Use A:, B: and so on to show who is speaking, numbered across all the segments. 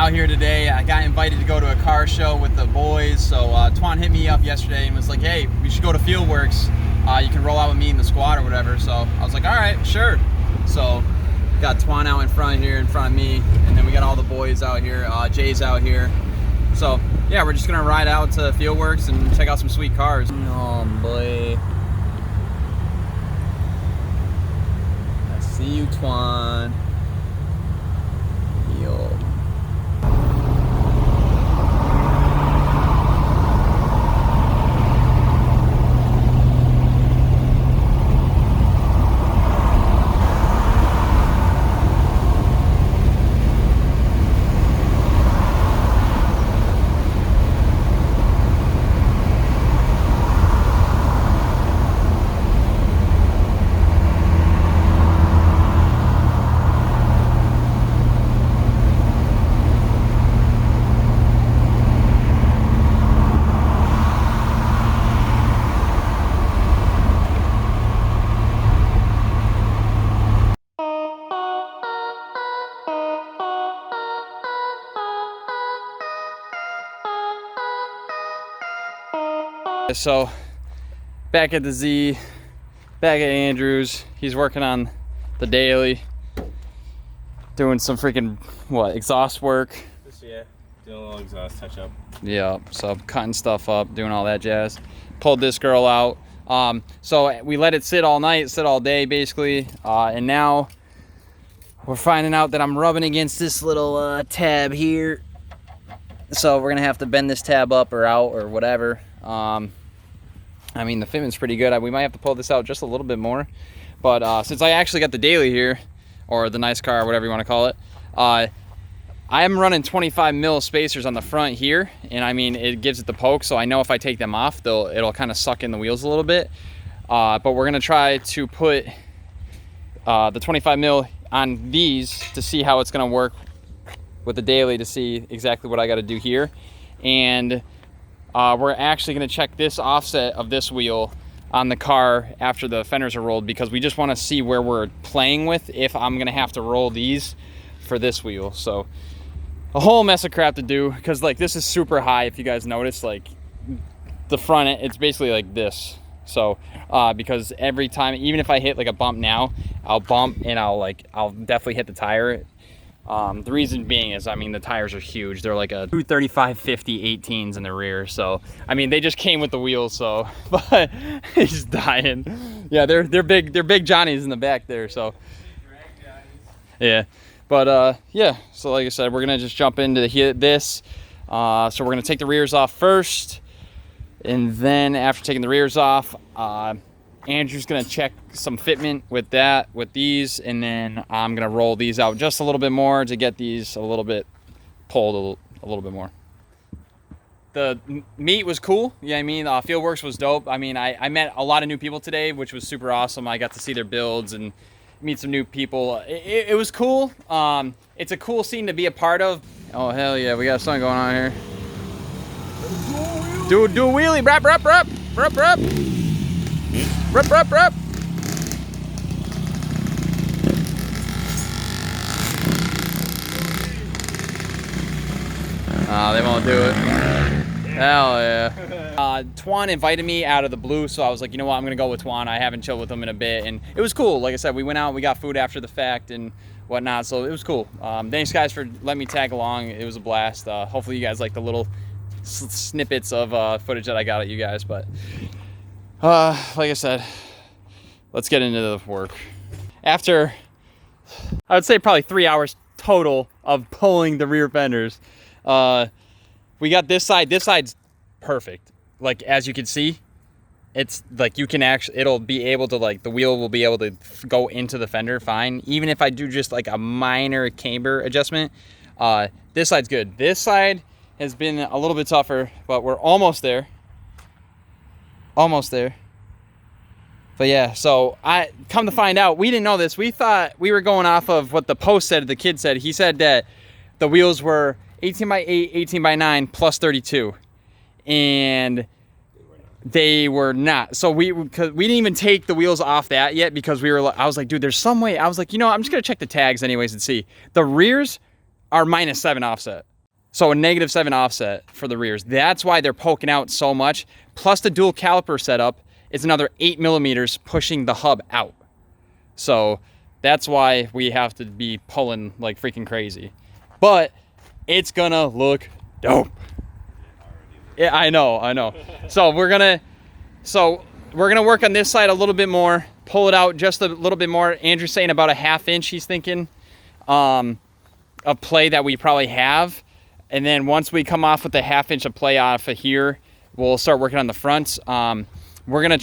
A: out here today. I got invited to go to a car show with the boys. So Twan hit me up yesterday and was like, hey, we should go to Fieldworks. You can roll out with me in the squad or whatever. So I was like, all right, sure. So got Twan out in front here, in front of me. And then we got all the boys out here. Jay's out here. So yeah, we're just gonna ride out to Fieldworks and check out some sweet cars. Oh boy. I see you, Twan. Yo. So back at the Z, back at Andrews, he's working on the daily, doing some freaking exhaust work.
B: Yeah, doing a little exhaust touch up.
A: Yeah, so cutting stuff up, doing all that jazz. Pulled this girl out. So we let it sit all night, sit all day basically, and now we're finding out that I'm rubbing against this little tab here. So we're gonna have to bend this tab up or out or whatever. I mean, the fitment's pretty good. We might have to pull this out just a little bit more. But since I actually got the daily here, or the nice car, whatever you want to call it, I am running 25 mil spacers on the front here. And I mean, it gives it the poke. So I know if I take them off, it'll kind of suck in the wheels a little bit. But we're going to try to put the 25 mil on these to see how it's going to work with the daily, to see exactly what I got to do here. And we're actually going to check this offset of this wheel on the car after the fenders are rolled, because we just want to see where we're playing with, if I'm going to have to roll these for this wheel. So a whole mess of crap to do, because like this is super high. If you guys notice, like the front, it's basically like this. So because every time, even if I hit like a bump now, I'll bump and I'll definitely hit the tire. The reason being is, I mean, the tires are huge. They're like a 235/50 18s in the rear. So, I mean, they just came with the wheels. So, but he's dying. Yeah, they're big. They're big Johnnies in the back there. So, yeah. But yeah. So, like I said, we're gonna just jump into this. So we're gonna take the rears off first, and then after taking the rears off, Andrew's gonna check some fitment with these, and then I'm gonna roll these out just a little bit more to get these a little bit pulled a little bit more. The meet was cool. Yeah, I mean, Fieldworks was dope. I mean, I met a lot of new people today, which was super awesome. I got to see their builds and meet some new people. It was cool. It's a cool scene to be a part of. Oh hell yeah, we got something going on here. Do a wheelie, rap. Rup. They won't do it. Hell yeah. Twan invited me out of the blue, so I was like, you know what, I'm gonna go with Twan. I haven't chilled with him in a bit, and it was cool. Like I said, we went out, we got food after the fact and whatnot, so it was cool. Thanks guys for letting me tag along. It was a blast. Hopefully you guys like the little snippets of footage that I got at you guys. But like I said, let's get into the work. After, I would say probably 3 hours total of pulling the rear fenders, we got this side. This side's perfect. Like, as you can see, it's like you can actually, it'll be able to, like, the wheel will be able to go into the fender fine. Even if I do just like a minor camber adjustment, this side's good. This side has been a little bit tougher, but we're almost there. Almost there. But yeah, so I come to find out, we didn't know this. We thought we were going off of what the post said, the kid said. He said that the wheels were 18 by 8, 18 by 9, plus 32. And they were not. So we didn't even take the wheels off that yet, because I was like, dude, there's some way. I was like, you know, I'm just going to check the tags anyways and see. The rears are -7 offset. So a -7 offset for the rears. That's why they're poking out so much. Plus the dual caliper setup is another 8 millimeters pushing the hub out. So that's why we have to be pulling like freaking crazy. But it's gonna look dope. Yeah, I know. So we're gonna work on this side a little bit more, pull it out just a little bit more. Andrew's saying about a 1/2 inch, he's thinking, of play that we probably have. And then once we come off with the 1/2 inch of play off of here, we'll start working on the fronts. I'm gonna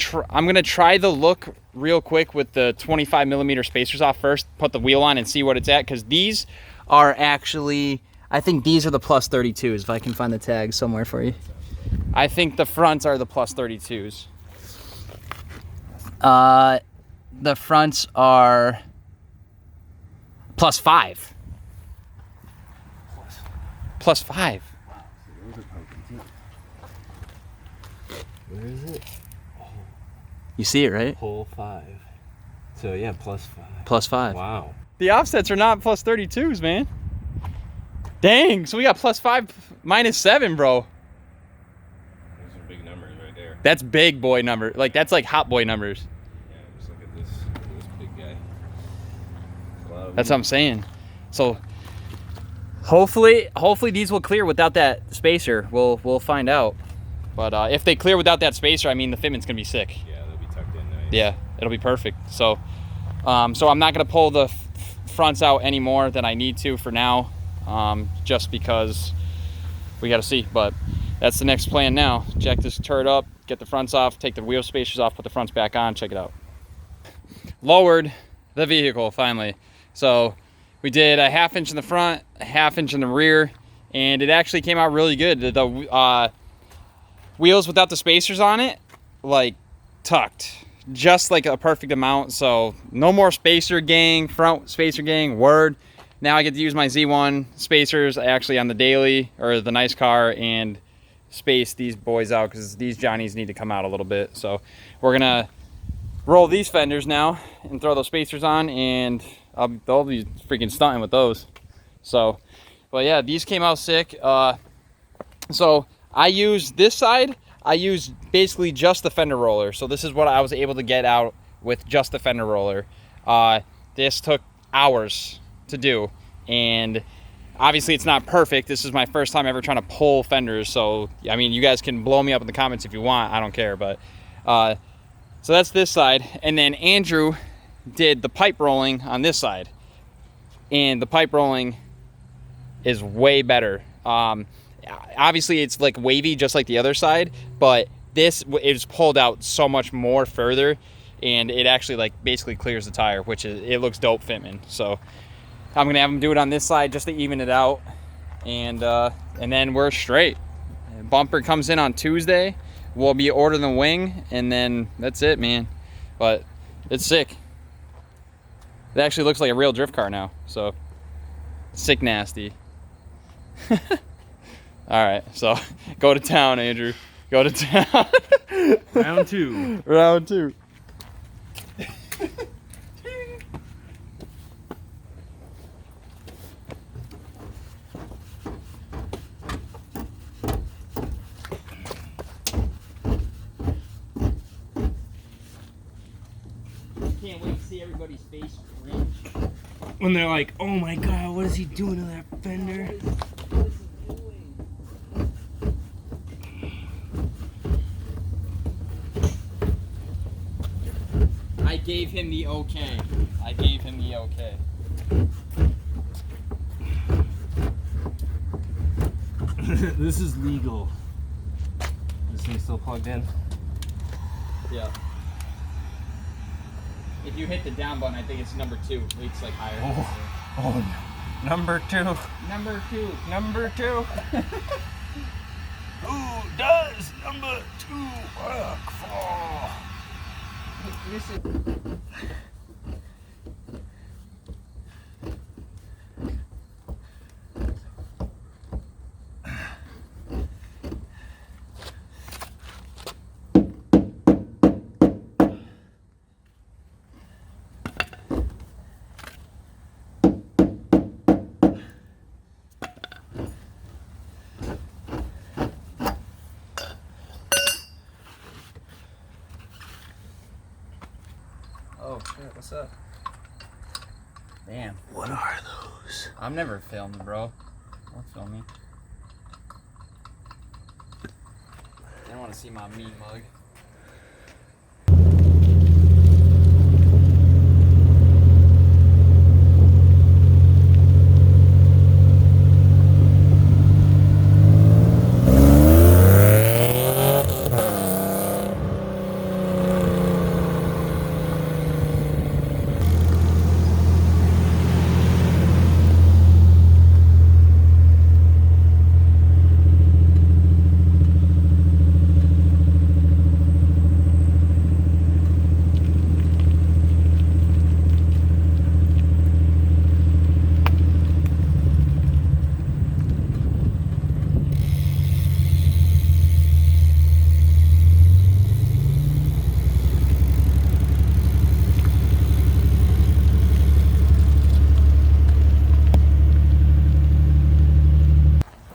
A: try the look real quick with the 25 millimeter spacers off first, put the wheel on and see what it's at. Cause these are actually, I think these are the +32s, if I can find the tag somewhere for you. I think the fronts are the +32s. The fronts are +5. +5.
B: Wow, so those are poking too. Where is it?
A: You see it, right?
B: Hole 5. So yeah, +5.
A: +5.
B: Wow.
A: The offsets are not +32s, man. Dang, so we got +5, -7, bro.
B: Those are big numbers right there.
A: That's big boy number. Like, that's like hot boy numbers.
B: Yeah, just look at this big guy.
A: That's what I'm saying. So hopefully these will clear without that spacer. We'll find out. But if they clear without that spacer, I mean, the fitment's gonna be sick.
B: Yeah, they'll be tucked in nice.
A: Yeah, it'll be perfect. So so I'm not gonna pull the fronts out any more than I need to for now, just because we got to see. But that's the next plan now. Jack this turret up, get the fronts off, take the wheel spacers off, put the fronts back on, check it out. Lowered the vehicle finally. So we did a 1/2 inch in the front, a 1/2 inch in the rear, and it actually came out really good. The wheels without the spacers on it, like tucked, just like a perfect amount. So no more spacer gang, front spacer gang, word. Now I get to use my Z1 spacers actually on the daily or the nice car and space these boys out because these Johnnies need to come out a little bit. So we're gonna roll these fenders now and throw those spacers on, and they'll be freaking stunting with those. So, but yeah, these came out sick. So I use this side. I use basically just the fender roller. So this is what I was able to get out with just the fender roller. This took hours to do, and obviously it's not perfect. This is my first time ever trying to pull fenders. So, I mean, you guys can blow me up in the comments if you want. I don't care. But so that's this side. And then Andrew did the pipe rolling on this side. And the pipe rolling is way better. Obviously, it's like wavy just like the other side. But this is pulled out so much more further. And it actually like basically clears the tire, which is, it looks dope fitment. So I'm going to have him do it on this side just to even it out. And then we're straight. Bumper comes in on Tuesday. We'll be ordering the wing, and then that's it, man. But it's sick. It actually looks like a real drift car now. So sick nasty. All right, so go to town, Andrew. Go to town.
B: Round 2.
A: Round 2. Can't wait to see everybody's face cringe.
B: When they're like, oh my god, what is he doing to that fender?
A: What is he doing? I gave him the okay. I gave him the okay.
B: This is legal. This thing still plugged in?
A: Yeah. If you hit the down button, I think it's number 2. It's like higher.
B: Oh, number 2.
A: Number 2.
B: Number 2. Who does number 2 work for?
A: This is... Oh shit, what's up? Damn.
B: What are those?
A: I'm never filming, bro. Don't film me. I don't want to see my mean mug.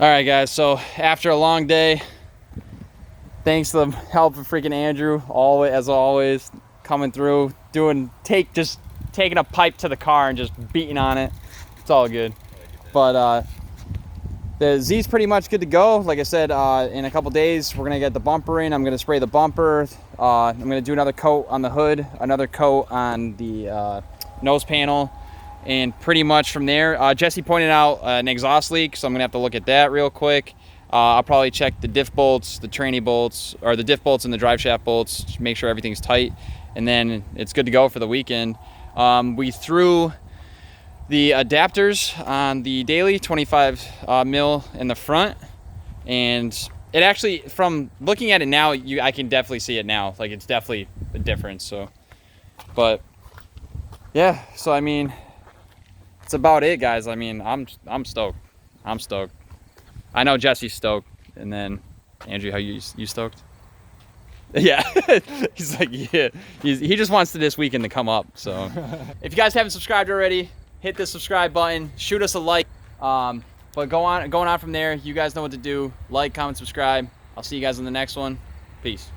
A: All right, guys, so after a long day, thanks to the help of freaking Andrew, as always, coming through, just taking a pipe to the car and just beating on it. It's all good. But the Z's pretty much good to go. Like I said, in a couple days, we're gonna get the bumper in. I'm gonna spray the bumper. I'm gonna do another coat on the hood, another coat on the nose panel. And pretty much from there, Jesse pointed out an exhaust leak, so I'm gonna have to look at that real quick. I'll probably check the diff bolts, the tranny bolts, or the diff bolts and the drive shaft bolts, to make sure everything's tight, and then it's good to go for the weekend. We threw the adapters on the daily 25 mil in the front, and it actually, from looking at it now, I can definitely see it now. Like, it's definitely a difference. So, but yeah, so I mean, that's about it, guys. I mean, I'm stoked. I'm stoked. I know Jesse's stoked. And then Andrew, how you stoked? Yeah. He's like, yeah. He just wants this weekend to come up. So if you guys haven't subscribed already, hit the subscribe button, shoot us a like. But going on from there, you guys know what to do. Like, comment, subscribe. I'll see you guys in the next one. Peace.